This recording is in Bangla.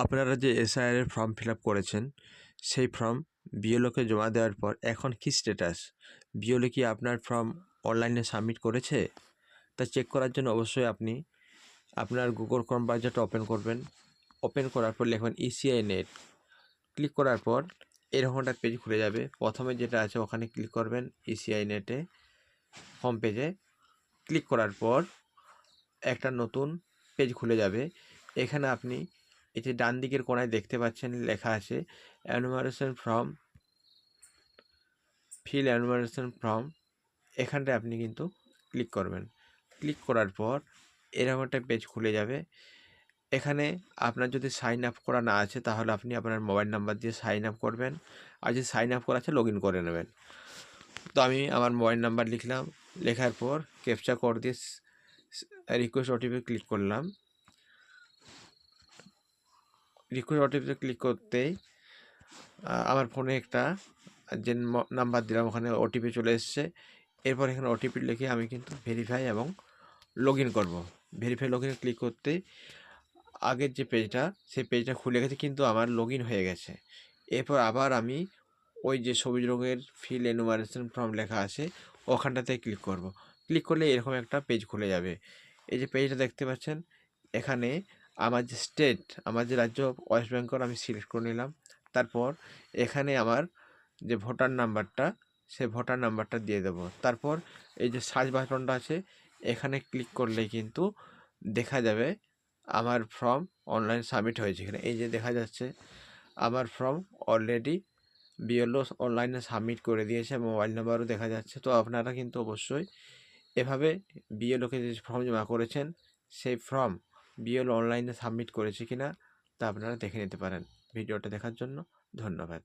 আপনারা যে এসআইআর এর ফর্ম ফিল আপ করেছেন, সেই ফর্ম বিএলওকে জমা দেওয়ার পর এখন কী স্ট্যাটাস? বিএলও কি আপনার ফর্ম অনলাইনে সাবমিট করেছে? তা চেক করার জন্য অবশ্যই আপনি আপনার গুগল ক্রোম ব্রাউজারটা ওপেন করবেন। ওপেন করার পর লিখবেন ইসিআই নেট। ক্লিক করার পর এরকম একটা পেজ খুলে যাবে। প্রথমে যেটা আছে ওখানে ক্লিক করবেন ইসিআই নেটে, হোম পেজে। ক্লিক করার পর একটা নতুন পেজ খুলে যাবে। এখানে আপনি এই যে ডান দিকের কোণায় দেখতে পাচ্ছেন লেখা আছে enumeration form, feel enumeration form. এখানটায় আপনি কিন্তু ক্লিক করবেন। ক্লিক করার পর এরকম একটা পেজ খুলে যাবে। এখানে আপনার যদি সাইন আপ করা না আছে তাহলে আপনি আপনার মোবাইল নাম্বার দিয়ে সাইন আপ করবেন, আর যদি সাইন আপ করা আছে লগ ইন করে নেবেন। তো আমি আমার মোবাইল নাম্বার লিখলাম, লেখার পর ক্যাপচা কোড দিয়ে রিকোয়েস্ট ওটিপি ক্লিক করলাম। রিকোয়েস্ট ওটিপিতে ক্লিক করতেই আমার ফোনে একটা যে নাম্বার দিলাম ওখানে ওটিপি চলে এসছে। এরপর এখানে ওটিপি লিখে আমি কিন্তু ভেরিফাই এবং লগ ইন করবো। ভেরিফাই লগ ইনে ক্লিক করতে আগের যে পেজটা, সেই পেজটা খুলে গেছে কিন্তু আমার লগ ইন হয়ে গেছে। এরপর আবার আমি ওই যে সবুজ রঙের ফিল এনুমারেশন ফর্ম লেখা আছে ওখানটাতে ক্লিক করব। ক্লিক করলে এরকম একটা পেজ খুলে যাবে। এই যে পেজটা দেখতে পাচ্ছেন, এখানে আমার যে স্টেট, আমার যে রাজ্য ওয়েস্ট বেঙ্গল আমি সিলেক্ট করে নিলাম। তারপর এখানে আমার যে ভোটার নাম্বারটা, সে ভোটার নাম্বারটা দিয়ে দেব। তারপর এই যে সার্চ বাটনটা আছে এখানে ক্লিক করলেই কিন্তু দেখা যাবে আমার ফর্ম অনলাইন সাবমিট হয়েছে। এখানে এই যে দেখা যাচ্ছে আমার ফর্ম অলরেডি বিএলও অনলাইনে সাবমিট করে দিয়েছে, মোবাইল নাম্বারও দেখা যাচ্ছে। তো আপনারা কিন্তু অবশ্যই এভাবে বিএলওকে যে ফর্ম জমা করেছেন সেই ফর্ম বিএলও অনলাইনে সাবমিট করেছে কিনা তা আপনারা দেখে নিতে পারেন। ভিডিওটা দেখার জন্য ধন্যবাদ।